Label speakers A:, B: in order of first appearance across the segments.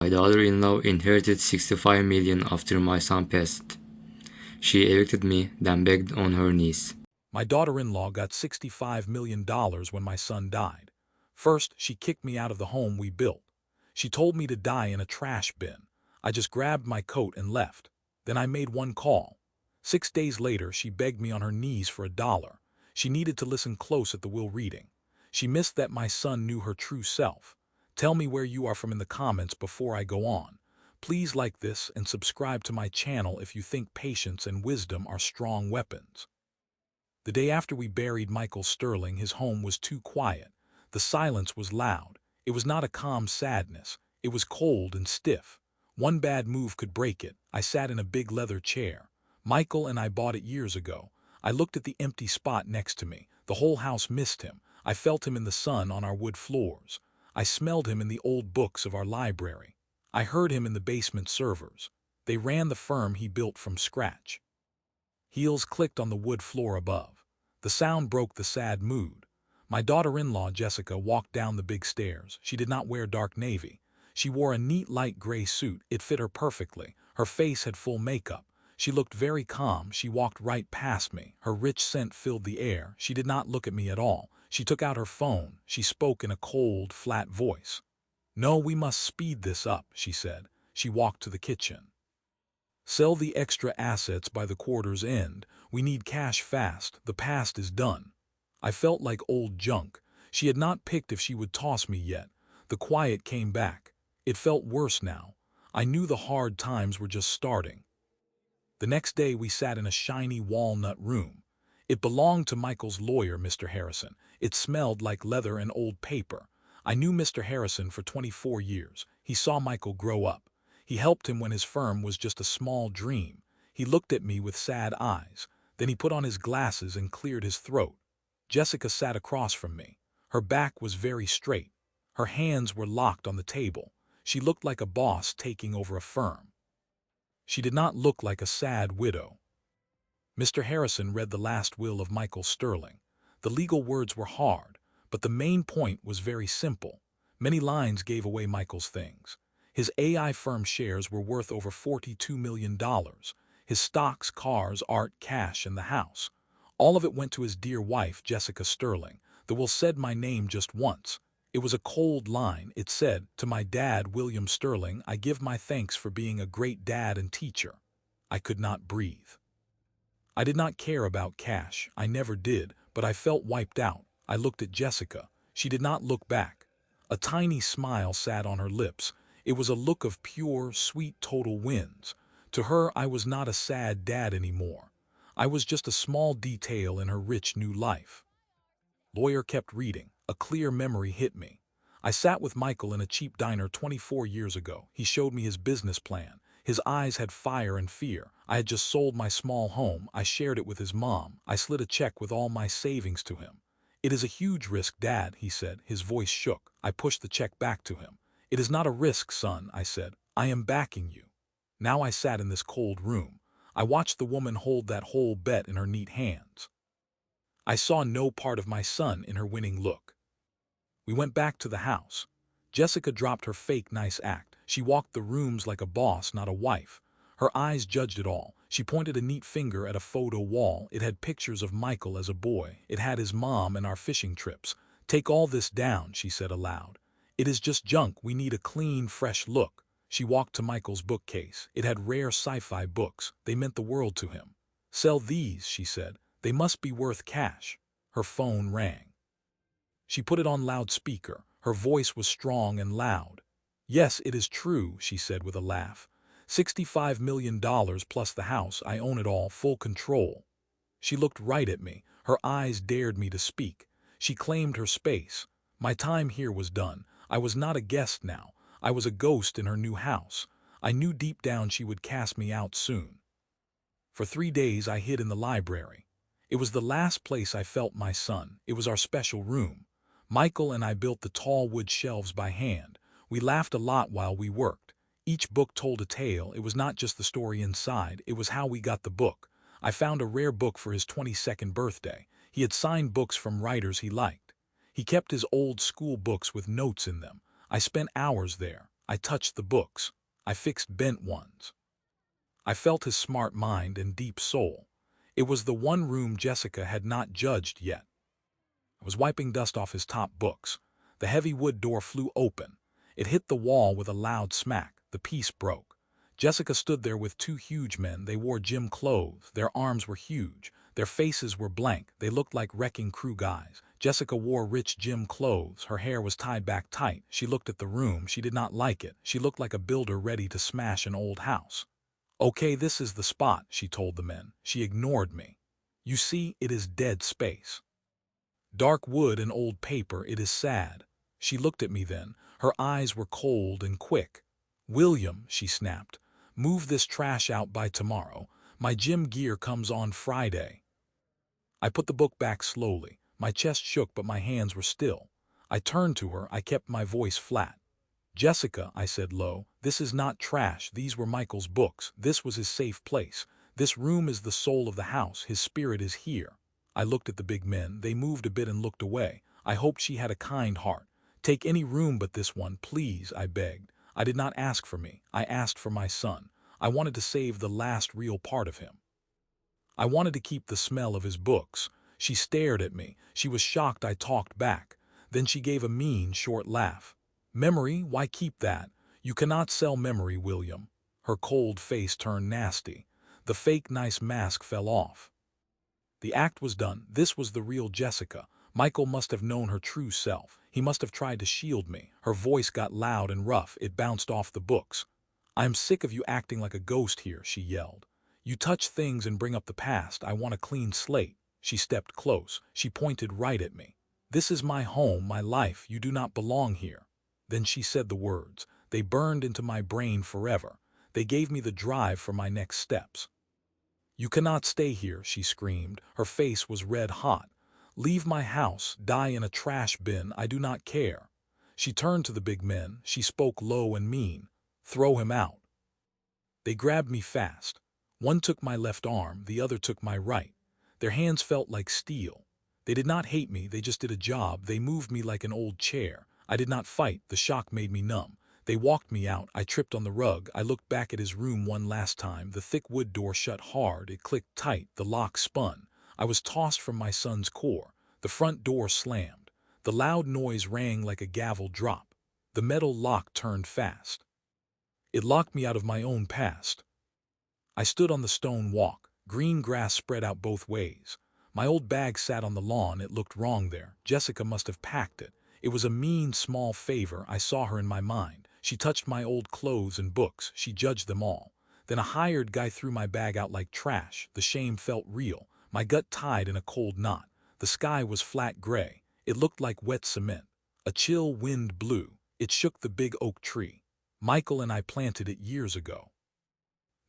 A: My daughter-in-law inherited 65 million after my son passed. She evicted me, then begged on her knees.
B: My daughter-in-law got $65 million when my son died. First, she kicked me out of the home we built. She told me to die in a trash bin. I just grabbed my coat and left. Then I made one call. 6 days later, she begged me on her knees for $1. She needed to listen close at the will reading. She missed that my son knew her true self. Tell me where you are from in the comments before I go on. Please like this and subscribe to my channel if you think patience and wisdom are strong weapons. The day after we buried Michael Sterling, his home was too quiet. The silence was loud. It was not a calm sadness. It was cold and stiff. One bad move could break it. I sat in a big leather chair. Michael and I bought it years ago. I looked at the empty spot next to me. The whole house missed him. I felt him in the sun on our wood floors. I smelled him in the old books of our library. I heard him in the basement servers. They ran the firm he built from scratch. Heels clicked on the wood floor above. The sound broke the sad mood. My daughter-in-law, Jessica, walked down the big stairs. She did not wear dark navy. She wore a neat light gray suit. It fit her perfectly. Her face had full makeup. She looked very calm. She walked right past me. Her rich scent filled the air. She did not look at me at all. She took out her phone. She spoke in a cold, flat voice. "No, we must speed this up," she said. She walked to the kitchen. "Sell the extra assets by the quarter's end. We need cash fast. The past is done." I felt like old junk. She had not picked if she would toss me yet. The quiet came back. It felt worse now. I knew the hard times were just starting. The next day we sat in a shiny walnut room. It belonged to Michael's lawyer, Mr. Harrison. It smelled like leather and old paper. I knew Mr. Harrison for 24 years. He saw Michael grow up. He helped him when his firm was just a small dream. He looked at me with sad eyes. Then he put on his glasses and cleared his throat. Jessica sat across from me. Her back was very straight. Her hands were locked on the table. She looked like a boss taking over a firm. She did not look like a sad widow. Mr. Harrison read the last will of Michael Sterling. The legal words were hard, but the main point was very simple. Many lines gave away Michael's things. His AI firm shares were worth over $42 million. His stocks, cars, art, cash, and the house. All of it went to his dear wife, Jessica Sterling. The will said my name just once. It was a cold line. It said, "To my dad, William Sterling, I give my thanks for being a great dad and teacher." I could not breathe. I did not care about cash. I never did, but I felt wiped out. I looked at Jessica. She did not look back. A tiny smile sat on her lips. It was a look of pure, sweet total wins. To her, I was not a sad dad anymore. I was just a small detail in her rich new life. Lawyer kept reading. A clear memory hit me. I sat with Michael in a cheap diner 24 years ago. He showed me his business plan. His eyes had fire and fear. I had just sold my small home. I shared it with his mom. I slid a check with all my savings to him. "It is a huge risk, Dad," he said. His voice shook. I pushed the check back to him. "It is not a risk, son," I said. "I am backing you." Now I sat in this cold room. I watched the woman hold that whole bet in her neat hands. I saw no part of my son in her winning look. We went back to the house. Jessica dropped her fake nice act. She walked the rooms like a boss, not a wife. Her eyes judged it all. She pointed a neat finger at a photo wall. It had pictures of Michael as a boy. It had his mom and our fishing trips. "Take all this down," she said aloud. "It is just junk. We need a clean, fresh look." She walked to Michael's bookcase. It had rare sci-fi books. They meant the world to him. "Sell these," she said. "They must be worth cash." Her phone rang. She put it on loudspeaker. Her voice was strong and loud. "Yes, it is true," she said with a laugh. $65 million plus the house. I own it all, full control." She looked right at me. Her eyes dared me to speak. She claimed her space. My time here was done. I was not a guest now. I was a ghost in her new house. I knew deep down she would cast me out soon. For 3 days I hid in the library. It was the last place I felt my son. It was our special room. Michael and I built the tall wood shelves by hand. We laughed a lot while we worked. Each book told a tale. It was not just the story inside, it was how we got the book. I found a rare book for his 22nd birthday. He had signed books from writers he liked. He kept his old school books with notes in them. I spent hours there. I touched the books. I fixed bent ones. I felt his smart mind and deep soul. It was the one room Jessica had not judged yet. I was wiping dust off his top books. The heavy wood door flew open. It hit the wall with a loud smack. The piece broke. Jessica stood there with two huge men. They wore gym clothes. Their arms were huge. Their faces were blank. They looked like wrecking crew guys. Jessica wore rich gym clothes. Her hair was tied back tight. She looked at the room. She did not like it. She looked like a builder ready to smash an old house. "Okay, this is the spot," she told the men. She ignored me. "You see, it is dead space. Dark wood and old paper, it is sad." She looked at me then. Her eyes were cold and quick. "William," she snapped, "move this trash out by tomorrow. My gym gear comes on Friday." I put the book back slowly. My chest shook, but my hands were still. I turned to her. I kept my voice flat. "Jessica," I said low, "this is not trash. These were Michael's books. This was his safe place. This room is the soul of the house. His spirit is here." I looked at the big men. They moved a bit and looked away. I hoped she had a kind heart. "Take any room but this one, please," I begged. I did not ask for me. I asked for my son. I wanted to save the last real part of him. I wanted to keep the smell of his books. She stared at me. She was shocked I talked back. Then she gave a mean, short laugh. "Memory? Why keep that? You cannot sell memory, William." Her cold face turned nasty. The fake nice mask fell off. The act was done. This was the real Jessica. Michael must have known her true self. He must have tried to shield me. Her voice got loud and rough. It bounced off the books. "I'm sick of you acting like a ghost here," she yelled. "You touch things and bring up the past. I want a clean slate." She stepped close. She pointed right at me. "This is my home, my life. You do not belong here." Then she said the words. They burned into my brain forever. They gave me the drive for my next steps. "You cannot stay here," she screamed. Her face was red hot. "Leave my house. Die in a trash bin. I do not care." She turned to the big men. She spoke low and mean. "Throw him out." They grabbed me fast. One took my left arm. The other took my right. Their hands felt like steel. They did not hate me. They just did a job. They moved me like an old chair. I did not fight. The shock made me numb. They walked me out. I tripped on the rug. I looked back at his room one last time. The thick wood door shut hard. It clicked tight. The lock spun. I was tossed from my son's core. The front door slammed. The loud noise rang like a gavel drop. The metal lock turned fast. It locked me out of my own past. I stood on the stone walk. Green grass spread out both ways. My old bag sat on the lawn. It looked wrong there. Jessica must have packed it. It was a mean, small favor. I saw her in my mind. She touched my old clothes and books. She judged them all. Then a hired guy threw my bag out like trash. The shame felt real. My gut tied in a cold knot. The sky was flat gray. It looked like wet cement. A chill wind blew. It shook the big oak tree. Michael and I planted it years ago.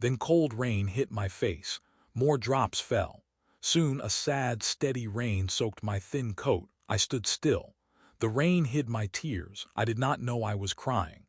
B: Then cold rain hit my face. More drops fell. Soon a sad, steady rain soaked my thin coat. I stood still. The rain hid my tears. I did not know I was crying.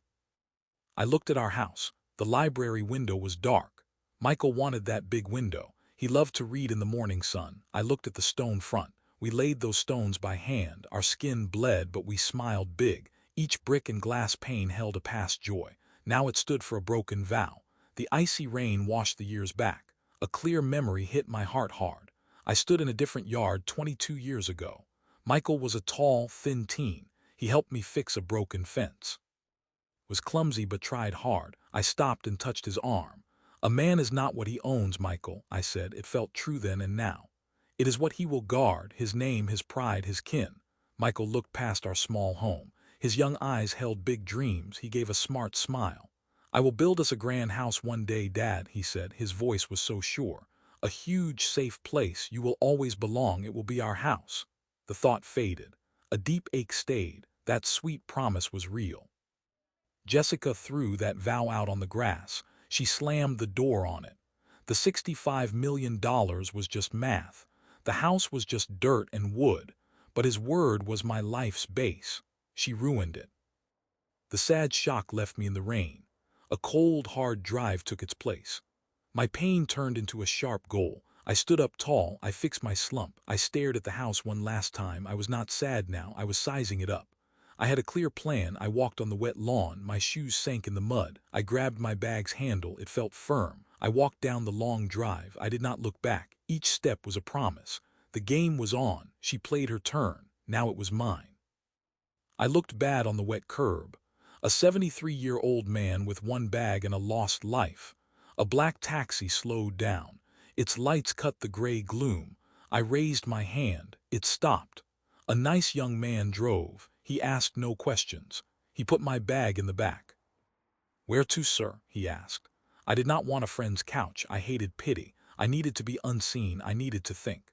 B: I looked at our house. The library window was dark. Michael wanted that big window. He loved to read in the morning sun. I looked at the stone front. We laid those stones by hand. Our skin bled, but we smiled big. Each brick and glass pane held a past joy. Now it stood for a broken vow. The icy rain washed the years back. A clear memory hit my heart hard. I stood in a different yard 22 years ago. Michael was a tall, thin teen. He helped me fix a broken fence. Was clumsy but tried hard. I stopped and touched his arm. "A man is not what he owns, Michael," I said. It felt true then and now. "It is what he will guard, his name, his pride, his kin." Michael looked past our small home. His young eyes held big dreams. He gave a smart smile. "I will build us a grand house one day, Dad," he said. His voice was so sure. "A huge, safe place. You will always belong. It will be our house." The thought faded. A deep ache stayed. That sweet promise was real. Jessica threw that vow out on the grass. She slammed the door on it. The $65 million was just math. The house was just dirt and wood. But his word was my life's base. She ruined it. The sad shock left me in the rain. A cold, hard drive took its place. My pain turned into a sharp goal. I stood up tall. I fixed my slump. I stared at the house one last time. I was not sad now. I was sizing it up. I had a clear plan. I walked on the wet lawn. My shoes sank in the mud. I grabbed my bag's handle. It felt firm. I walked down the long drive. I did not look back. Each step was a promise. The game was on. She played her turn. Now it was mine. I looked bad on the wet curb. A 73-year-old man with one bag and a lost life. A black taxi slowed down. Its lights cut the gray gloom. I raised my hand. It stopped. A nice young man drove. He asked no questions. He put my bag in the back. "Where to, sir?" he asked. I did not want a friend's couch. I hated pity. I needed to be unseen. I needed to think.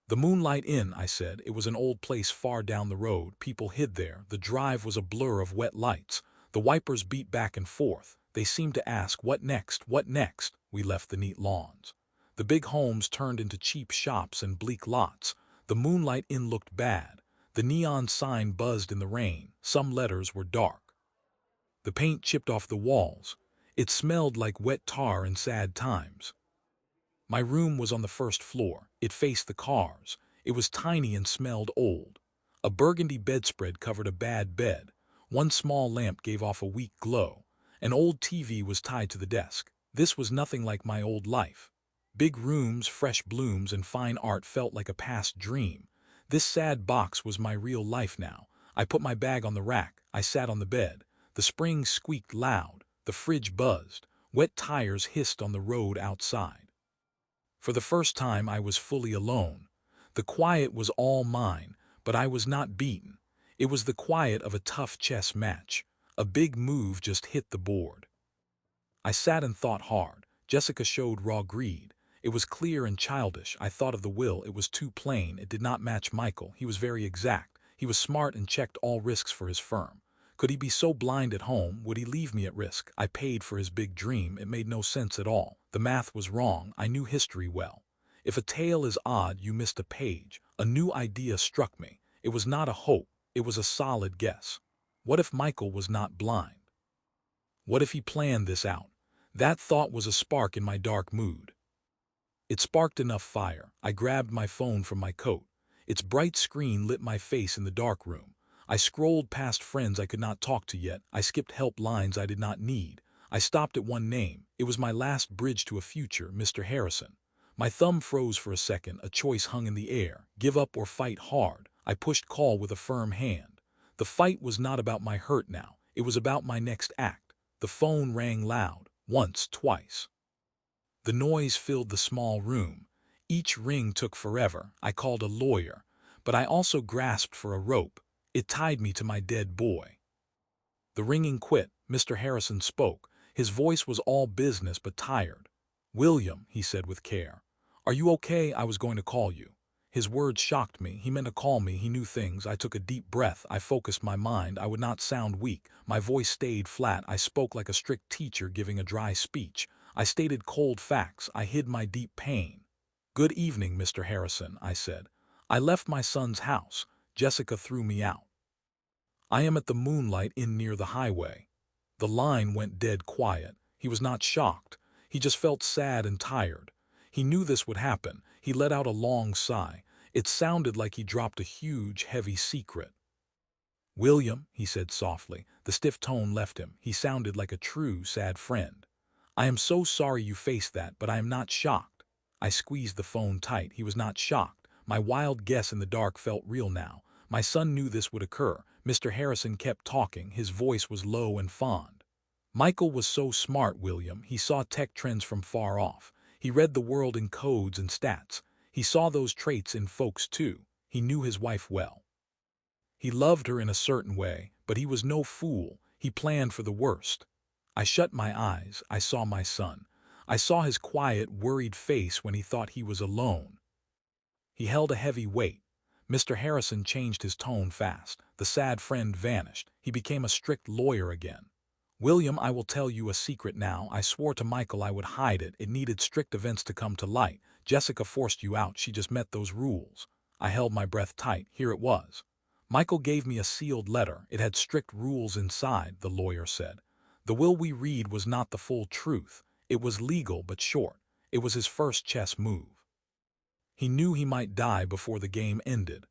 B: "The Moonlight Inn," I said. It was an old place far down the road. People hid there. The drive was a blur of wet lights. The wipers beat back and forth. They seemed to ask, what next? What next? We left the neat lawns. The big homes turned into cheap shops and bleak lots. The Moonlight Inn looked bad. The neon sign buzzed in the rain. Some letters were dark. The paint chipped off the walls. It smelled like wet tar and sad times. My room was on the first floor. It faced the cars. It was tiny and smelled old. A burgundy bedspread covered a bad bed. One small lamp gave off a weak glow. An old TV was tied to the desk. This was nothing like my old life. Big rooms, fresh blooms, and fine art felt like a past dream. This sad box was my real life now. I put my bag on the rack. I sat on the bed. The springs squeaked loud. The fridge buzzed. Wet tires hissed on the road outside. For the first time, I was fully alone. The quiet was all mine, but I was not beaten. It was the quiet of a tough chess match. A big move just hit the board. I sat and thought hard. Jessica showed raw greed. It was clear and childish. I thought of the will. It was too plain. It did not match Michael. He was very exact. He was smart and checked all risks for his firm. Could he be so blind at home? Would he leave me at risk? I paid for his big dream. It made no sense at all. The math was wrong. I knew history well. If a tale is odd, you missed a page. A new idea struck me. It was not a hope. It was a solid guess. What if Michael was not blind? What if he planned this out? That thought was a spark in my dark mood. It sparked enough fire. I grabbed my phone from my coat. Its bright screen lit my face in the dark room. I scrolled past friends I could not talk to yet. I skipped help lines I did not need. I stopped at one name. It was my last bridge to a future, Mr. Harrison. My thumb froze for a second. A choice hung in the air. Give up or fight hard. I pushed call with a firm hand. The fight was not about my hurt now. It was about my next act. The phone rang loud. Once, twice. The noise filled the small room. Each ring took forever. I called a lawyer. But I also grasped for a rope. It tied me to my dead boy. The ringing quit. Mr. Harrison spoke. His voice was all business but tired. "William," he said with care. "Are you okay? I was going to call you." His words shocked me. He meant to call me. He knew things. I took a deep breath. I focused my mind. I would not sound weak. My voice stayed flat. I spoke like a strict teacher giving a dry speech. I stated cold facts. I hid my deep pain. "Good evening, Mr. Harrison," I said. "I left my son's house. Jessica threw me out. I am at the Moonlight Inn near the highway." The line went dead quiet. He was not shocked. He just felt sad and tired. He knew this would happen. He let out a long sigh. It sounded like he dropped a huge, heavy secret. "William," he said softly. The stiff tone left him. He sounded like a true, sad friend. "I am so sorry you faced that, but I am not shocked." I squeezed the phone tight. He was not shocked. My wild guess in the dark felt real now. My son knew this would occur. Mr. Harrison kept talking. His voice was low and fond. "Michael was so smart, William. He saw tech trends from far off. He read the world in codes and stats. He saw those traits in folks too. He knew his wife well. He loved her in a certain way, but he was no fool. He planned for the worst." I shut my eyes. I saw my son. I saw his quiet, worried face when he thought he was alone. He held a heavy weight. Mr. Harrison changed his tone fast. The sad friend vanished. He became a strict lawyer again. "William, I will tell you a secret now. I swore to Michael I would hide it. It needed strict events to come to light. Jessica forced you out. She just met those rules." I held my breath tight. Here it was. "Michael gave me a sealed letter. It had strict rules inside," the lawyer said. "The will we read was not the full truth. It was legal but short. It was his first chess move. He knew he might die before the game ended."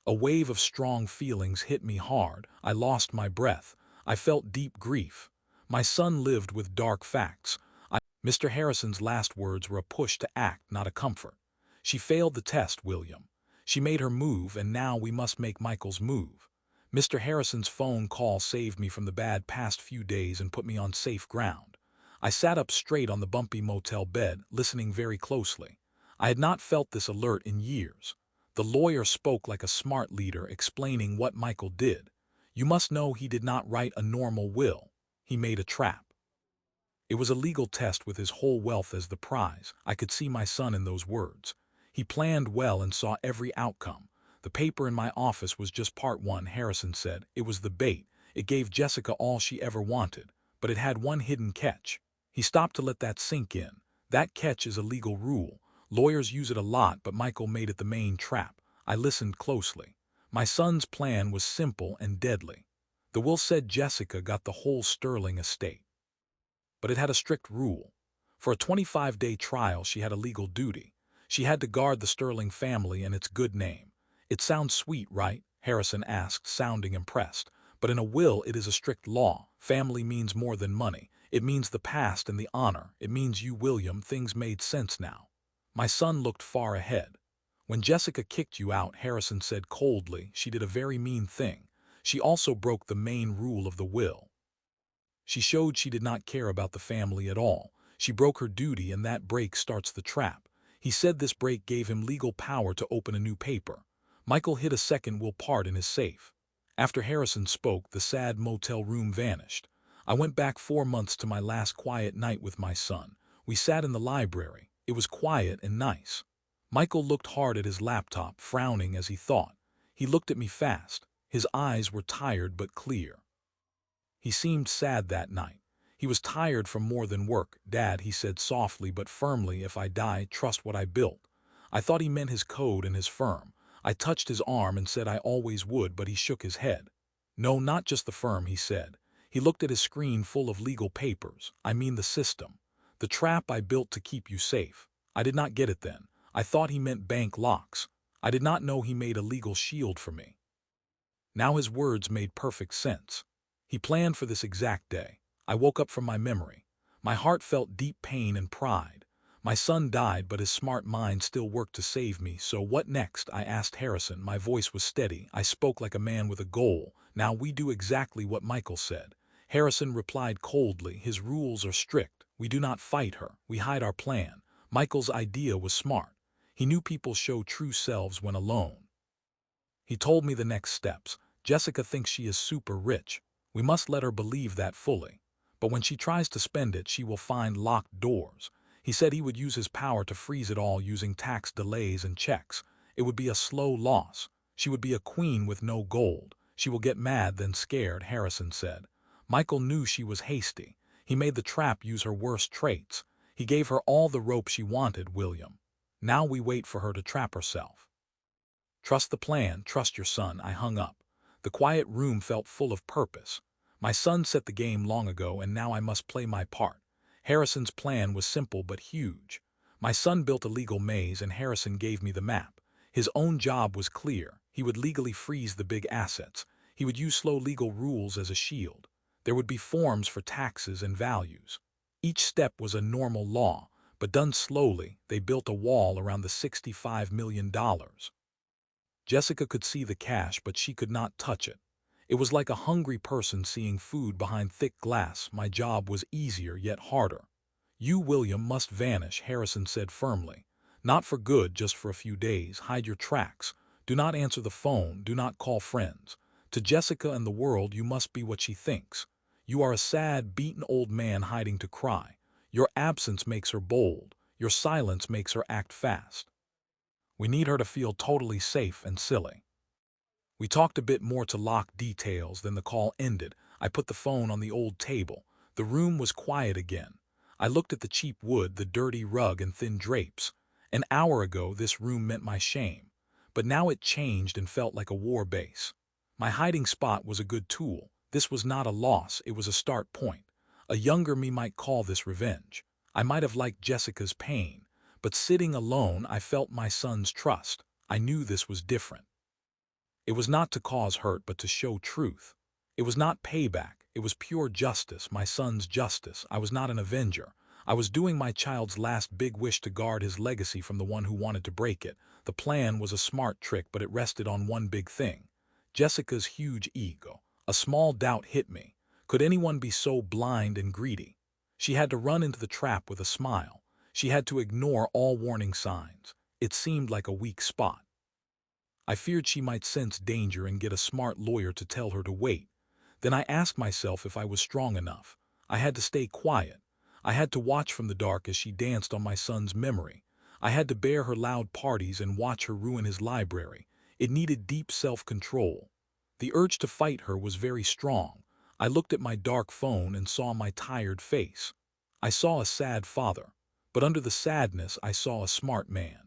B: A wave of strong feelings hit me hard. I lost my breath. I felt deep grief. My son lived with dark facts. Mr. Harrison's last words were a push to act, not a comfort. She failed the test, William. She made her move, and now we must make Michael's move. Mr. Harrison's phone call saved me from the bad past few days and put me on safe ground. I sat up straight on the bumpy motel bed, listening very closely. I had not felt this alert in years. The lawyer spoke like a smart leader, explaining what Michael did. You must know he did not write a normal will. He made a trap. It was a legal test with his whole wealth as the prize. I could see my son in those words. He planned well and saw every outcome. The paper in my office was just part one, Harrison said. It was the bait. It gave Jessica all she ever wanted, but it had one hidden catch. He stopped to let that sink in. That catch is a legal rule. Lawyers use it a lot, but Michael made it the main trap. I listened closely. My son's plan was simple and deadly. The will said Jessica got the whole Sterling estate. But it had a strict rule. For a 25-day trial, she had a legal duty. She had to guard the Sterling family and its good name. It sounds sweet, right? Harrison asked, sounding impressed. But in a will, it is a strict law. Family means more than money. It means the past and the honor. It means you, William. Things made sense now. My son looked far ahead. When Jessica kicked you out, Harrison said coldly, she did a very mean thing. She also broke the main rule of the will. She showed she did not care about the family at all. She broke her duty, and that break starts the trap. He said this break gave him legal power to open a new paper. Michael hid a second will part in his safe. After Harrison spoke, the sad motel room vanished. I went back 4 months to my last quiet night with my son. We sat in the library. It was quiet and nice. Michael looked hard at his laptop, frowning as he thought. He looked at me fast. His eyes were tired but clear. He seemed sad that night. He was tired from more than work. Dad, he said softly but firmly, if I die, trust what I built. I thought he meant his code and his firm. I touched his arm and said I always would, but he shook his head. No, not just the firm, he said. He looked at his screen full of legal papers. I mean the system. The trap I built to keep you safe. I did not get it then. I thought he meant bank locks. I did not know he made a legal shield for me. Now his words made perfect sense. He planned for this exact day. I woke up from my memory. My heart felt deep pain and pride. My son died, but his smart mind still worked to save me. So what next? I asked Harrison. My voice was steady. I spoke like a man with a goal. Now we do exactly what Michael said. Harrison replied coldly. His rules are strict. We do not fight her. We hide our plan. Michael's idea was smart. He knew people show true selves when alone. He told me the next steps. Jessica thinks she is super rich. We must let her believe that fully. But when she tries to spend it, she will find locked doors. He said he would use his power to freeze it all using tax delays and checks. It would be a slow loss. She would be a queen with no gold. She will get mad, then scared, Harrison said. Michael knew she was hasty. He made the trap use her worst traits. He gave her all the rope she wanted, William. Now we wait for her to trap herself. Trust the plan, trust your son. I hung up. The quiet room felt full of purpose. My son set the game long ago, and now I must play my part. Harrison's plan was simple but huge. My son built a legal maze, and Harrison gave me the map. His own job was clear. He would legally freeze the big assets. He would use slow legal rules as a shield. There would be forms for taxes and values. Each step was a normal law, but done slowly. They built a wall around the $65 million. Jessica could see the cash, but she could not touch it. It was like a hungry person seeing food behind thick glass. My job was easier yet harder. You, William, must vanish, Harrison said firmly. Not for good, just for a few days. Hide your tracks. Do not answer the phone. Do not call friends. To Jessica and the world, you must be what she thinks. You are a sad, beaten old man hiding to cry. Your absence makes her bold. Your silence makes her act fast. We need her to feel totally safe and silly. We talked a bit more to lock details, then the call ended. I put the phone on the old table. The room was quiet again. I looked at the cheap wood, the dirty rug and thin drapes. An hour ago, this room meant my shame. But now it changed and felt like a war base. My hiding spot was a good tool. This was not a loss, it was a start point. A younger me might call this revenge. I might have liked Jessica's pain. But sitting alone, I felt my son's trust. I knew this was different. It was not to cause hurt but to show truth. It was not payback, it was pure justice, my son's justice. I was not an avenger. I was doing my child's last big wish to guard his legacy from the one who wanted to break it. The plan was a smart trick, but it rested on one big thing: Jessica's huge ego. A small doubt hit me. Could anyone be so blind and greedy? She had to run into the trap with a smile. She had to ignore all warning signs. It seemed like a weak spot. I feared she might sense danger and get a smart lawyer to tell her to wait. Then I asked myself if I was strong enough. I had to stay quiet. I had to watch from the dark as she danced on my son's memory. I had to bear her loud parties and watch her ruin his library. It needed deep self-control. The urge to fight her was very strong. I looked at my dark phone and saw my tired face. I saw a sad father, but under the sadness I saw a smart man.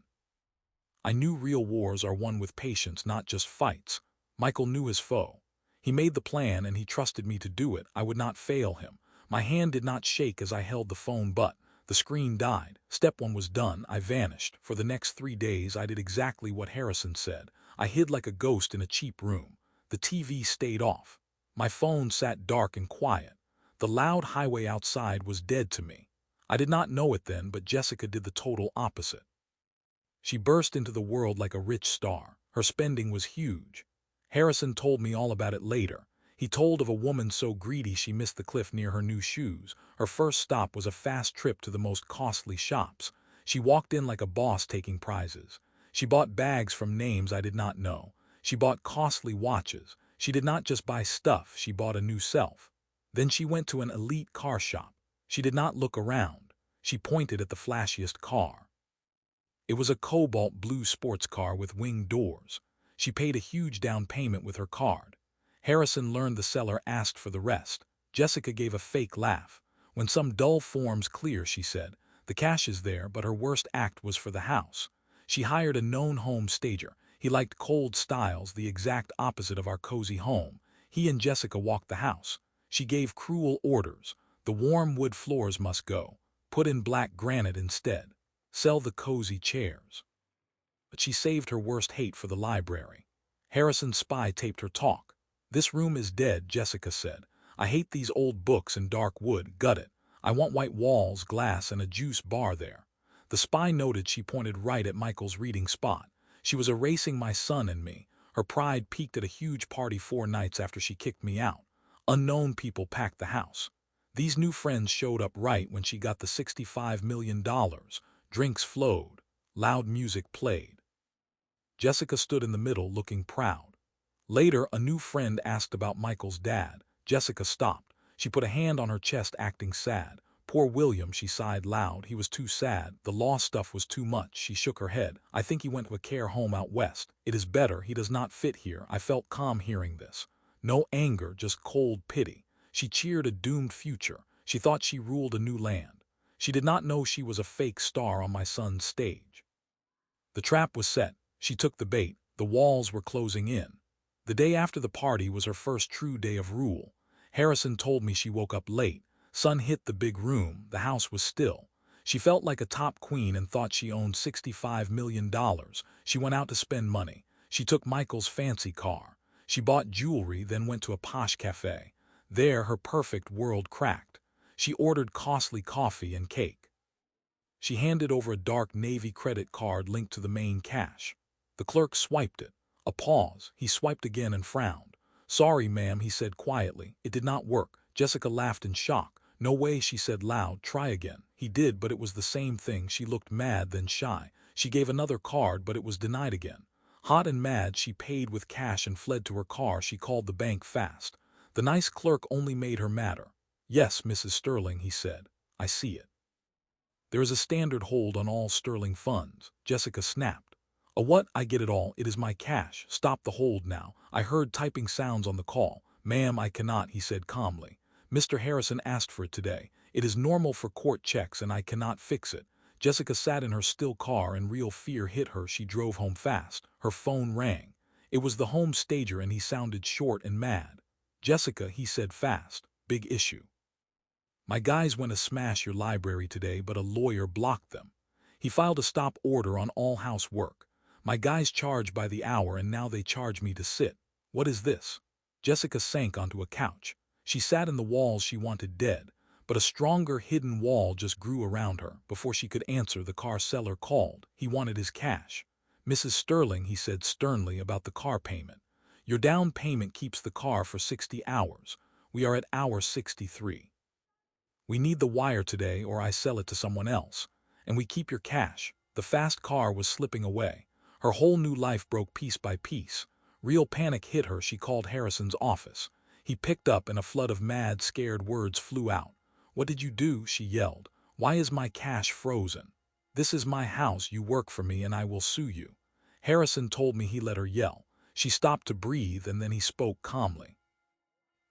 B: I knew real wars are won with patience, not just fights. Michael knew his foe. He made the plan and he trusted me to do it. I would not fail him. My hand did not shake as I held the phone, but the screen died. Step one was done. I vanished. For the next 3 days I did exactly what Harrison said. I hid like a ghost in a cheap room. The TV stayed off. My phone sat dark and quiet. The loud highway outside was dead to me. I did not know it then, but Jessica did the total opposite. She burst into the world like a rich star. Her spending was huge. Harrison told me all about it later. He told of a woman so greedy she missed the cliff near her new shoes. Her first stop was a fast trip to the most costly shops. She walked in like a boss taking prizes. She bought bags from names I did not know. She bought costly watches. She did not just buy stuff, she bought a new self. Then she went to an elite car shop. She did not look around. She pointed at the flashiest car. It was a cobalt blue sports car with winged doors. She paid a huge down payment with her card. Harrison learned the seller asked for the rest. Jessica gave a fake laugh. When some dull form's clear, she said. The cash is there, but her worst act was for the house. She hired a known home stager. He liked cold styles, the exact opposite of our cozy home. He and Jessica walked the house. She gave cruel orders. The warm wood floors must go. Put in black granite instead. Sell the cozy chairs. But she saved her worst hate for the library. Harrison's spy taped her talk. This room is dead, Jessica said. I hate these old books and dark wood, gut it. I want white walls, glass, and a juice bar there. The spy noted she pointed right at Michael's reading spot. She was erasing my son and me. Her pride peaked at a huge party 4 nights after she kicked me out. Unknown people packed the house. These new friends showed up right when she got the $65 million. Drinks flowed. Loud music played. Jessica stood in the middle looking proud. Later, a new friend asked about Michael's dad. Jessica stopped. She put a hand on her chest acting sad. Poor William, she sighed loud. He was too sad. The law stuff was too much. She shook her head. I think he went to a care home out west. It is better. He does not fit here. I felt calm hearing this. No anger, just cold pity. She cheered a doomed future. She thought she ruled a new land. She did not know she was a fake star on my son's stage. The trap was set. She took the bait. The walls were closing in. The day after the party was her first true day of rule. Harrison told me she woke up late. Sun hit the big room. The house was still. She felt like a top queen and thought she owned $65 million. She went out to spend money. She took Michael's fancy car. She bought jewelry, then went to a posh cafe. There, her perfect world cracked. She ordered costly coffee and cake. She handed over a dark navy credit card linked to the main cash. The clerk swiped it. A pause. He swiped again and frowned. Sorry, ma'am, he said quietly. It did not work. Jessica laughed in shock. No way, she said loud. Try again. He did, but it was the same thing. She looked mad, then shy. She gave another card, but it was denied again. Hot and mad, she paid with cash and fled to her car. She called the bank fast. The nice clerk only made her madder. Yes, Mrs. Sterling, he said. I see it. There is a standard hold on all Sterling funds. Jessica snapped. A what? I get it all. It is my cash. Stop the hold now. I heard typing sounds on the call. Ma'am, I cannot, he said calmly. Mr. Harrison asked for it today. It is normal for court checks and I cannot fix it. Jessica sat in her still car and real fear hit her. She drove home fast. Her phone rang. It was the home stager and he sounded short and mad. Jessica, he said fast. Big issue. My guys went to smash your library today, but a lawyer blocked them. He filed a stop order on all housework. My guys charge by the hour and now they charge me to sit. What is this? Jessica sank onto a couch. She sat in the walls she wanted dead, but a stronger hidden wall just grew around her. Before she could answer, the car seller called. He wanted his cash. Mrs. Sterling, he said sternly about the car payment. Your down payment keeps the car for 60 hours. We are at hour 63. We need the wire today or I sell it to someone else. And we keep your cash. The fast car was slipping away. Her whole new life broke piece by piece. Real panic hit her. She called Harrison's office. He picked up and a flood of mad, scared words flew out. What did you do? She yelled. Why is my cash frozen? This is my house. You work for me and I will sue you. Harrison told me. He let her yell. She stopped to breathe and then he spoke calmly.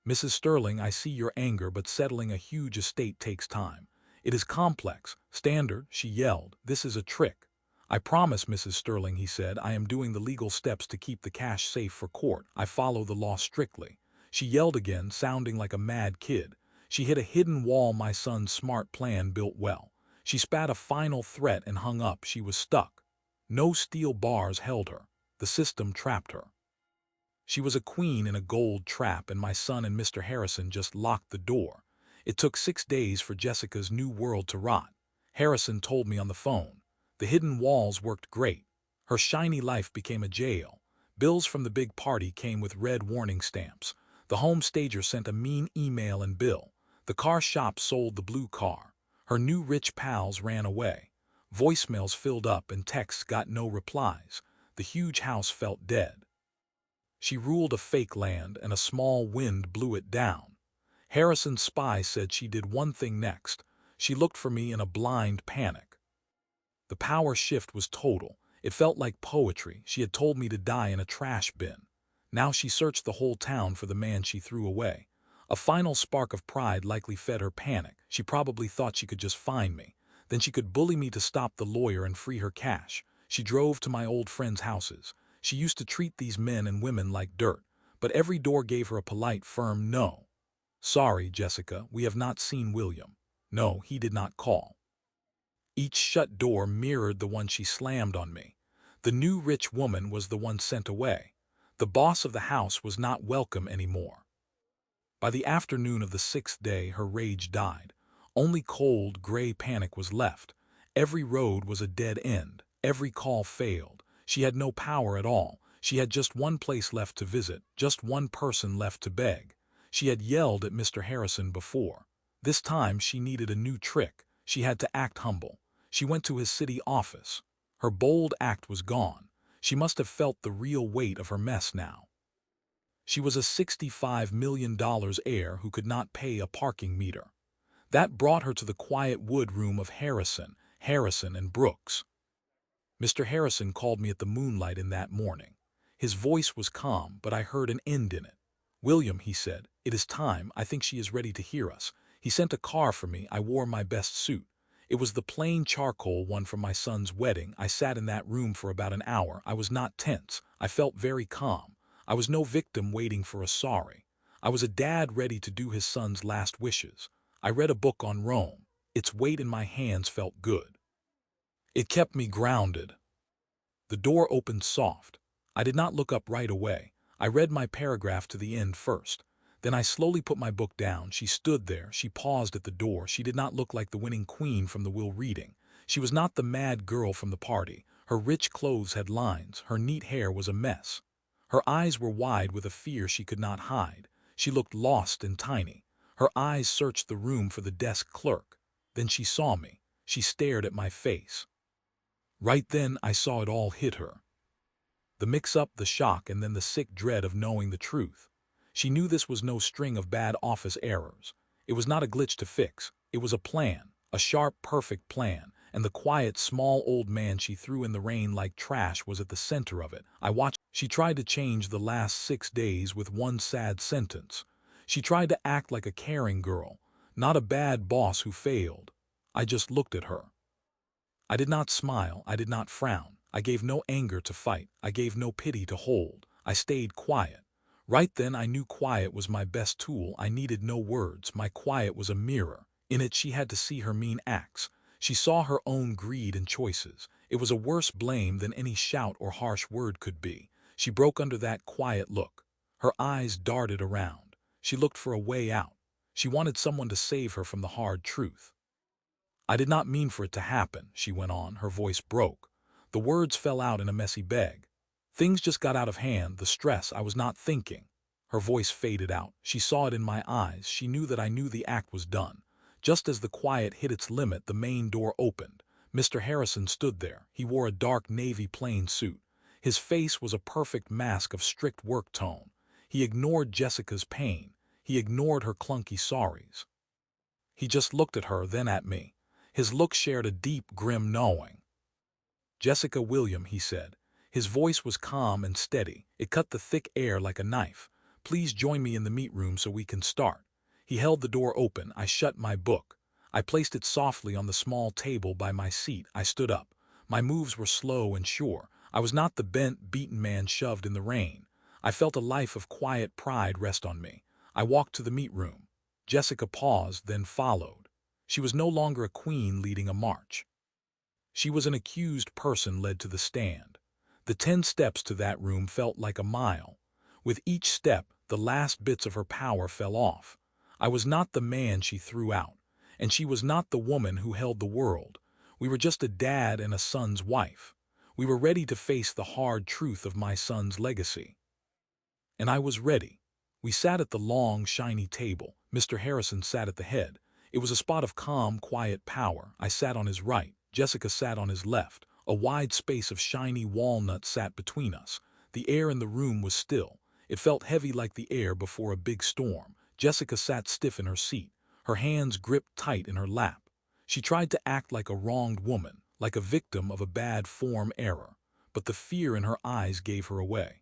B: Mrs. Sterling, I see your anger, but settling a huge estate takes time. It is complex. Standard, she yelled. This is a trick. I promise, Mrs. Sterling, he said, I am doing the legal steps to keep the cash safe for court. I follow the law strictly. She yelled again, sounding like a mad kid. She hit a hidden wall. My son's smart plan built well. She spat a final threat and hung up. She was stuck. No steel bars held her. The system trapped her. She was a queen in a gold trap, and my son and Mr. Harrison just locked the door. It took 6 days for Jessica's new world to rot. Harrison told me on the phone. The hidden walls worked great. Her shiny life became a jail. Bills from the big party came with red warning stamps. The home stager sent a mean email and bill. The car shop sold the blue car. Her new rich pals ran away. Voicemails filled up and texts got no replies. The huge house felt dead. She ruled a fake land and a small wind blew it down. Harrison's spy said she did one thing next. She looked for me in a blind panic. The power shift was total. It felt like poetry. She had told me to die in a trash bin. Now she searched the whole town for the man she threw away. A final spark of pride likely fed her panic. She probably thought she could just find me. Then she could bully me to stop the lawyer and free her cash. She drove to my old friends' houses. She used to treat these men and women like dirt, but every door gave her a polite, firm no. Sorry, Jessica, we have not seen William. No, he did not call. Each shut door mirrored the one she slammed on me. The new rich woman was the one sent away. The boss of the house was not welcome anymore. By the afternoon of the 6th day, her rage died. Only cold, gray panic was left. Every road was a dead end. Every call failed. She had no power at all. She had just one place left to visit, just one person left to beg. She had yelled at Mr. Harrison before. This time she needed a new trick. She had to act humble. She went to his city office. Her bold act was gone. She must have felt the real weight of her mess now. She was a $65 million heir who could not pay a parking meter. That brought her to the quiet wood room of Harrison and Brooks. Mr. Harrison called me at the moonlight in that morning. His voice was calm, but I heard an end in it. William, he said, it is time. I think she is ready to hear us. He sent a car for me. I wore my best suit. It was the plain charcoal one from my son's wedding. I sat in that room for about an hour. I was not tense. I felt very calm. I was no victim waiting for a sorry. I was a dad ready to do his son's last wishes. I read a book on Rome. Its weight in my hands felt good. It kept me grounded. The door opened soft. I did not look up right away. I read my paragraph to the end first. Then I slowly put my book down. She stood there. She paused at the door. She did not look like the winning queen from the will reading. She was not the mad girl from the party. Her rich clothes had lines. Her neat hair was a mess. Her eyes were wide with a fear she could not hide. She looked lost and tiny. Her eyes searched the room for the desk clerk. Then she saw me. She stared at my face. Right then I saw it all hit her. The mix-up, the shock, and then the sick dread of knowing the truth. She knew this was no string of bad office errors. It was not a glitch to fix. It was a plan, a sharp, perfect plan, and the quiet, small old man she threw in the rain like trash was at the center of it. I watched. She tried to change the last 6 days with one sad sentence. She tried to act like a caring girl, not a bad boss who failed. I just looked at her. I did not smile. I did not frown. I gave no anger to fight. I gave no pity to hold. I stayed quiet. Right then I knew quiet was my best tool. I needed no words. My quiet was a mirror. In it she had to see her mean acts. She saw her own greed and choices. It was a worse blame than any shout or harsh word could be. She broke under that quiet look. Her eyes darted around. She looked for a way out. She wanted someone to save her from the hard truth. "I did not mean for it to happen," she went on. Her voice broke. The words fell out in a messy beg. "Things just got out of hand, the stress, I was not thinking." Her voice faded out. She saw it in my eyes. She knew that I knew the act was done. Just as the quiet hit its limit, the main door opened. Mr. Harrison stood there. He wore a dark navy plain suit. His face was a perfect mask of strict work tone. He ignored Jessica's pain. He ignored her clunky sorries. He just looked at her, then at me. His look shared a deep, grim knowing. "Jessica William," he said. His voice was calm and steady. It cut the thick air like a knife. "Please join me in the meet room so we can start." He held the door open. I shut my book. I placed it softly on the small table by my seat. I stood up. My moves were slow and sure. I was not the bent, beaten man shoved in the rain. I felt a life of quiet pride rest on me. I walked to the meet room. Jessica paused, then followed. She was no longer a queen leading a march. She was an accused person led to the stand. The 10 steps to that room felt like a mile. With each step, the last bits of her power fell off. I was not the man she threw out, and she was not the woman who held the world. We were just a dad and a son's wife. We were ready to face the hard truth of my son's legacy. And I was ready. We sat at the long, shiny table. Mr. Harrison sat at the head. It was a spot of calm, quiet power. I sat on his right. Jessica sat on his left. A wide space of shiny walnut sat between us. The air in the room was still. It felt heavy like the air before a big storm. Jessica sat stiff in her seat, her hands gripped tight in her lap. She tried to act like a wronged woman, like a victim of a bad form error, but the fear in her eyes gave her away.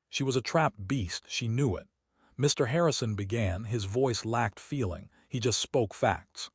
B: She was a trapped beast, she knew it. Mr. Harrison began. His voice lacked feeling. He just spoke facts.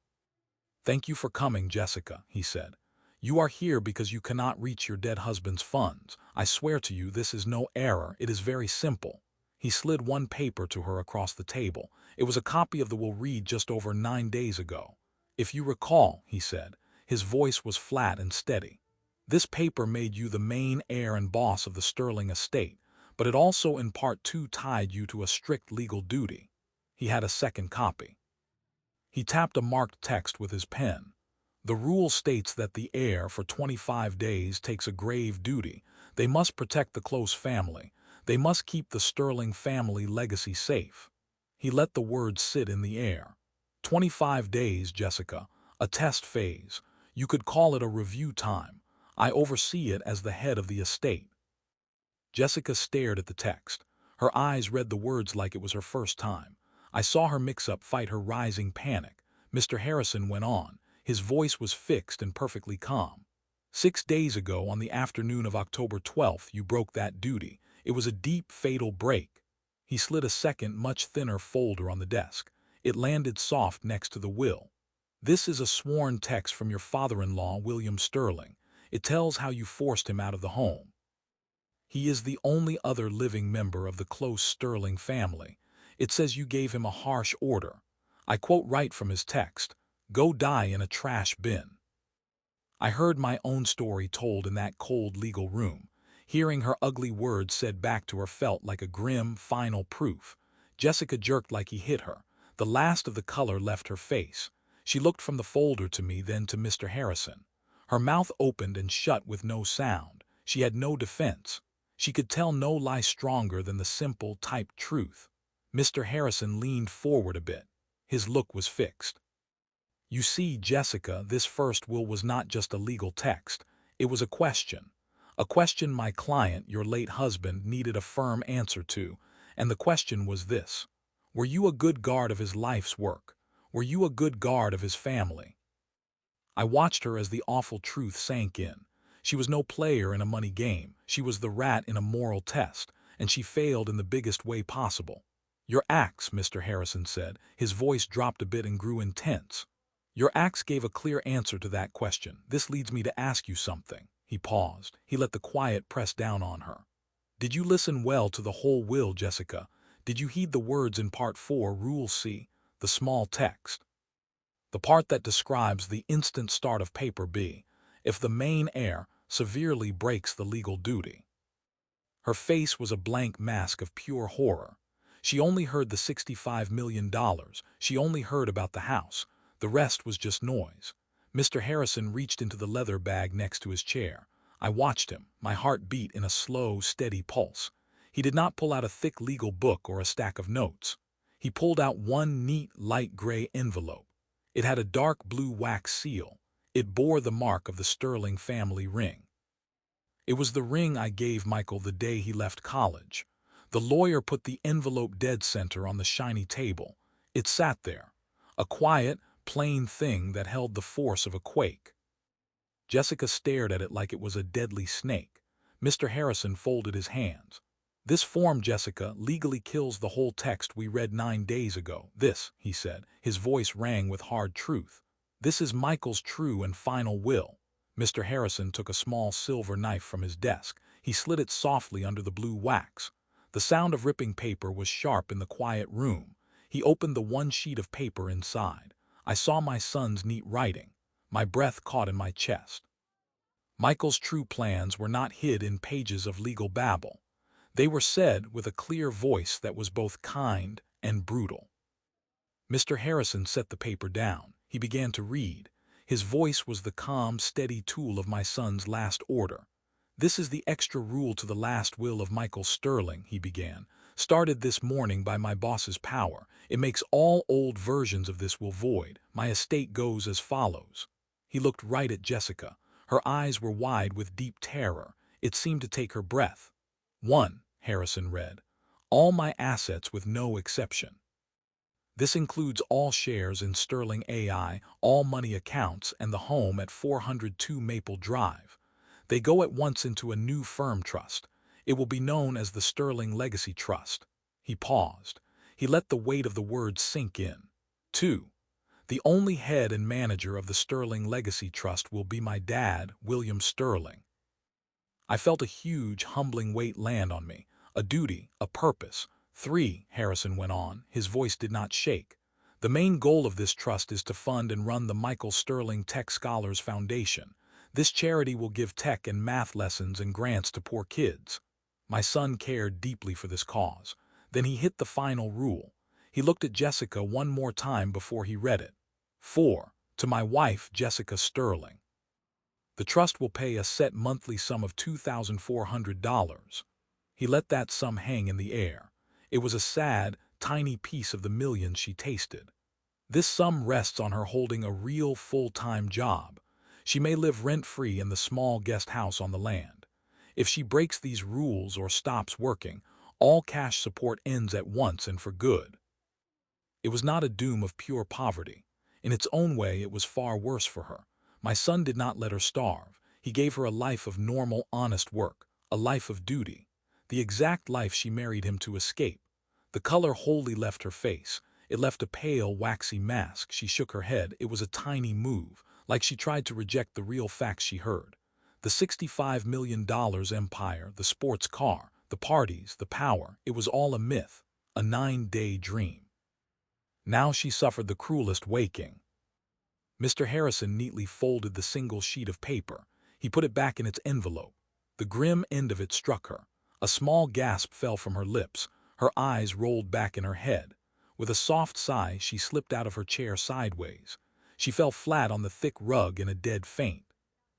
B: "Thank you for coming, Jessica," he said. "You are here because you cannot reach your dead husband's funds. I swear to you this is no error. It is very simple." He slid one paper to her across the table. It was a copy of the will read just over 9 days ago. "If you recall," he said. His voice was flat and steady. "This paper made you the main heir and boss of the Sterling estate, but it also in part too tied you to a strict legal duty." He had a second copy. He tapped a marked text with his pen. "The rule states that the heir for 25 days takes a grave duty. They must protect the close family. They must keep the Sterling family legacy safe." He let the words sit in the air. 25 days, Jessica. A test phase. You could call it a review time. I oversee it as the head of the estate. Jessica stared at the text. Her eyes read the words like it was her first time. I saw her mix-up fight her rising panic. Mr. Harrison went on. His voice was fixed and perfectly calm. 6 days ago, on the afternoon of October 12th, you broke that duty. It was a deep, fatal break." He slid a second, much thinner folder on the desk. It landed soft next to the will. "This is a sworn text from your father-in-law, William Sterling. It tells how you forced him out of the home. He is the only other living member of the close Sterling family. It says you gave him a harsh order. I quote right from his text, 'Go die in a trash bin.'" I heard my own story told in that cold legal room. Hearing her ugly words said back to her felt like a grim, final proof. Jessica jerked like he hit her. The last of the color left her face. She looked from the folder to me, then to Mr. Harrison. Her mouth opened and shut with no sound. She had no defense. She could tell no lie stronger than the simple, typed truth. Mr. Harrison leaned forward a bit. His look was fixed. "You see, Jessica, this first will was not just a legal text. It was a question. A question my client, your late husband, needed a firm answer to. And the question was this: were you a good guard of his life's work? Were you a good guard of his family?" I watched her as the awful truth sank in. She was no player in a money game. She was the rat in a moral test, and she failed in the biggest way possible. "Your acts," Mr. Harrison said. His voice dropped a bit and grew intense. "Your acts gave a clear answer to that question. This leads me to ask you something." He paused. He let the quiet press down on her. "Did you listen well to the whole will, Jessica? Did you heed the words in Part 4, Rule C, the small text? The part that describes the instant start of Paper B. if the main heir severely breaks the legal duty. Her face was a blank mask of pure horror. She only heard the $65 million. She only heard about the house. The rest was just noise. Mr. Harrison reached into the leather bag next to his chair. I watched him, my heart beat in a slow, steady pulse. He did not pull out a thick legal book or a stack of notes. He pulled out one neat, light gray envelope. It had a dark blue wax seal. It bore the mark of the Sterling family ring. It was the ring I gave Michael the day he left college. The lawyer put the envelope dead center on the shiny table. It sat there, a quiet, plain thing that held the force of a quake. Jessica stared at it like it was a deadly snake. Mr. Harrison folded his hands. "This form, Jessica, legally kills the whole text we read 9 days ago. This," he said, his voice rang with hard truth. "This is Michael's true and final will." Mr. Harrison took a small silver knife from his desk. He slid it softly under the blue wax. The sound of ripping paper was sharp in the quiet room. He opened the one sheet of paper inside. I saw my son's neat writing. My breath caught in my chest. Michael's true plans were not hid in pages of legal babble. They were said with a clear voice that was both kind and brutal. Mr. Harrison set the paper down. He began to read. His voice was the calm, steady tool of my son's last order. "This is the extra rule to the last will of Michael Sterling," he began. "Started this morning by my boss's power. It makes all old versions of this will void. My estate goes as follows." He looked right at Jessica. Her eyes were wide with deep terror. It seemed to take her breath. "1," Harrison read. "All my assets with no exception. This includes all shares in Sterling AI, all money accounts, and the home at 402 Maple Drive. They go at once into a new firm trust. It will be known as the Sterling Legacy Trust." He paused. He let the weight of the words sink in. "2. The only head and manager of the Sterling Legacy Trust will be my dad, William Sterling." I felt a huge, humbling weight land on me, a duty, a purpose. "3," Harrison went on, his voice did not shake. "The main goal of this trust is to fund and run the Michael Sterling Tech Scholars Foundation. This charity will give tech and math lessons and grants to poor kids." My son cared deeply for this cause. Then he hit the final rule. He looked at Jessica one more time before he read it. 4. To my wife, Jessica Sterling. The trust will pay a set monthly sum of $2,400. He let that sum hang in the air. It was a sad, tiny piece of the millions she tasted. This sum rests on her holding a real full-time job. She may live rent-free in the small guest house on the land. If she breaks these rules or stops working, all cash support ends at once and for good. It was not a doom of pure poverty. In its own way, it was far worse for her. My son did not let her starve. He gave her a life of normal, honest work, a life of duty, the exact life she married him to escape. The color wholly left her face. It left a pale, waxy mask. She shook her head. It was a tiny move, like she tried to reject the real facts she heard. The $65 million empire, the sports car, the parties, the power, it was all a myth, a 9-day dream. Now she suffered the cruelest waking. Mr. Harrison neatly folded the single sheet of paper. He put it back in its envelope. The grim end of it struck her. A small gasp fell from her lips. Her eyes rolled back in her head. With a soft sigh, she slipped out of her chair sideways. She fell flat on the thick rug in a dead faint.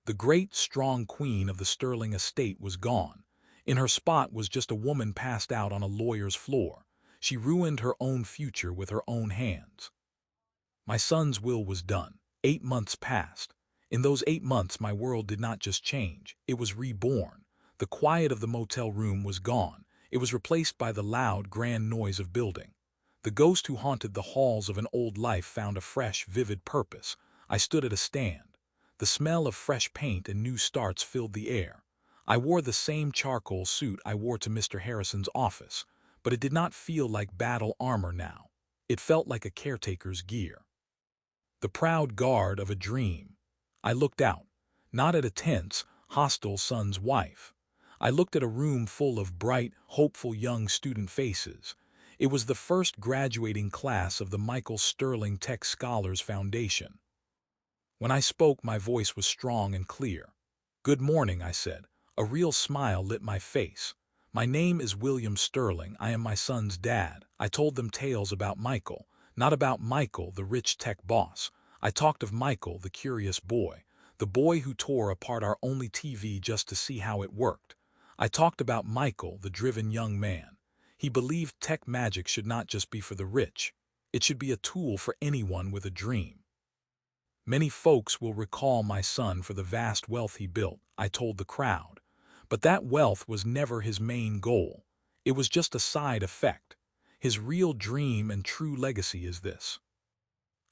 B: The great, strong queen of the Sterling estate was gone. In her spot was just a woman passed out on a lawyer's floor. She ruined her own future with her own hands. My son's will was done. 8 months passed. In those 8 months, my world did not just change. It was reborn. The quiet of the motel room was gone. It was replaced by the loud, grand noise of building. The ghost who haunted the halls of an old life found a fresh, vivid purpose. I stood at a stand. The smell of fresh paint and new starts filled the air. I wore the same charcoal suit I wore to Mr. Harrison's office, but it did not feel like battle armor now. It felt like a caretaker's gear. The proud guard of a dream. I looked out, not at a tense, hostile son's wife. I looked at a room full of bright, hopeful young student faces. It was the first graduating class of the Michael Sterling Tech Scholars Foundation. When I spoke, my voice was strong and clear. "Good morning," I said. A real smile lit my face. "My name is William Sterling. I am my son's dad." I told them tales about Michael, not about Michael, the rich tech boss. I talked of Michael, the curious boy, the boy who tore apart our only TV just to see how it worked. I talked about Michael, the driven young man. He believed tech magic should not just be for the rich. It should be a tool for anyone with a dream. "Many folks will recall my son for the vast wealth he built," I told the crowd. But that wealth was never his main goal. It was just a side effect. His real dream and true legacy is this.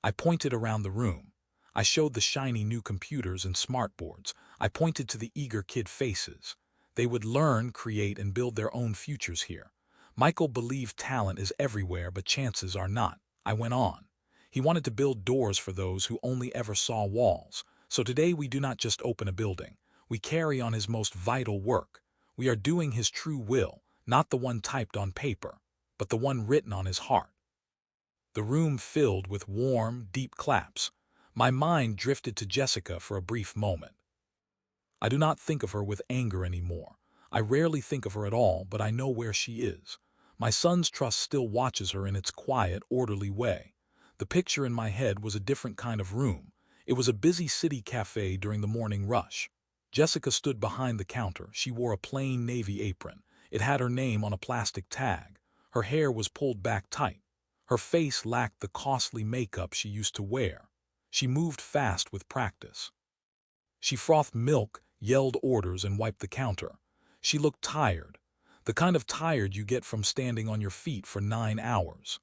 B: I pointed around the room. I showed the shiny new computers and smartboards. I pointed to the eager kid faces. They would learn, create, and build their own futures here. Michael believed talent is everywhere, but chances are not. I went on. He wanted to build doors for those who only ever saw walls. So today we do not just open a building. We carry on his most vital work. We are doing his true will, not the one typed on paper, but the one written on his heart. The room filled with warm, deep claps. My mind drifted to Jessica for a brief moment. I do not think of her with anger anymore. I rarely think of her at all, but I know where she is. My son's trust still watches her in its quiet, orderly way. The picture in my head was a different kind of room. It was a busy city cafe during the morning rush. Jessica stood behind the counter. She wore a plain navy apron. It had her name on a plastic tag. Her hair was pulled back tight. Her face lacked the costly makeup she used to wear. She moved fast with practice. She frothed milk, yelled orders, and wiped the counter. She looked tired, the kind of tired you get from standing on your feet for 9 hours.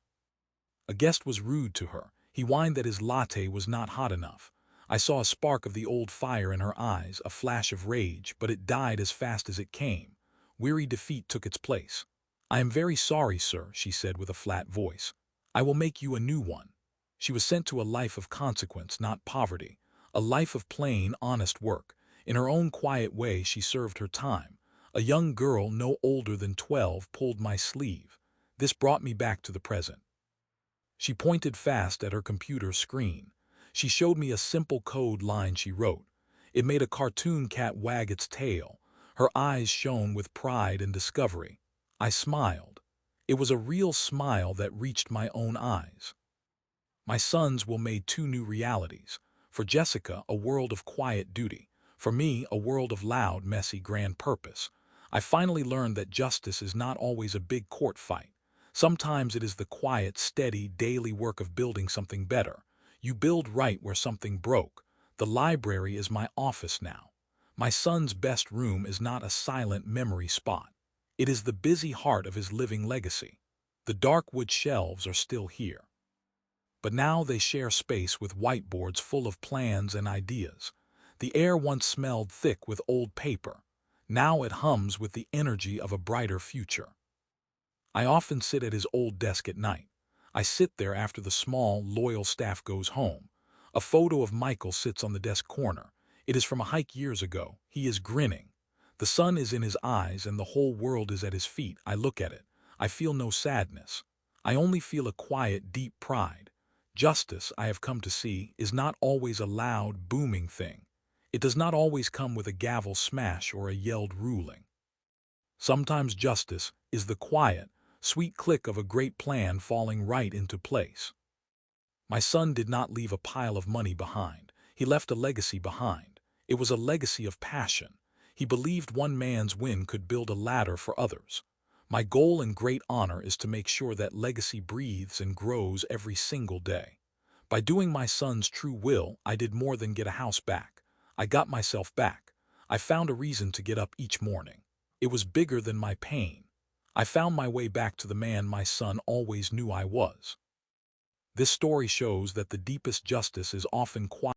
B: A guest was rude to her. He whined that his latte was not hot enough. I saw a spark of the old fire in her eyes, a flash of rage, but it died as fast as it came. Weary defeat took its place. "I am very sorry, sir," she said with a flat voice. "I will make you a new one." She was sent to a life of consequence, not poverty. A life of plain, honest work. In her own quiet way, she served her time. A young girl, no older than 12, pulled my sleeve. This brought me back to the present. She pointed fast at her computer screen. She showed me a simple code line she wrote. It made a cartoon cat wag its tail. Her eyes shone with pride and discovery. I smiled. It was a real smile that reached my own eyes. My sons will made 2 new realities. For Jessica, a world of quiet duty. For me, a world of loud, messy, grand purpose. I finally learned that justice is not always a big court fight. Sometimes it is the quiet, steady, daily work of building something better. You build right where something broke. The library is my office now. My son's best room is not a silent memory spot. It is the busy heart of his living legacy. The dark wood shelves are still here. But now they share space with whiteboards full of plans and ideas. The air once smelled thick with old paper. Now it hums with the energy of a brighter future. I often sit at his old desk at night. I sit there after the small, loyal staff goes home. A photo of Michael sits on the desk corner. It is from a hike years ago. He is grinning. The sun is in his eyes and the whole world is at his feet. I look at it. I feel no sadness. I only feel a quiet, deep pride. Justice, I have come to see, is not always a loud, booming thing. It does not always come with a gavel smash or a yelled ruling. Sometimes justice is the quiet, sweet click of a great plan falling right into place. My son did not leave a pile of money behind. He left a legacy behind. It was a legacy of passion. He believed one man's win could build a ladder for others. My goal and great honor is to make sure that legacy breathes and grows every single day. By doing my son's true will, I did more than get a house back. I got myself back. I found a reason to get up each morning. It was bigger than my pain. I found my way back to the man my son always knew I was. This story shows that the deepest justice is often quiet.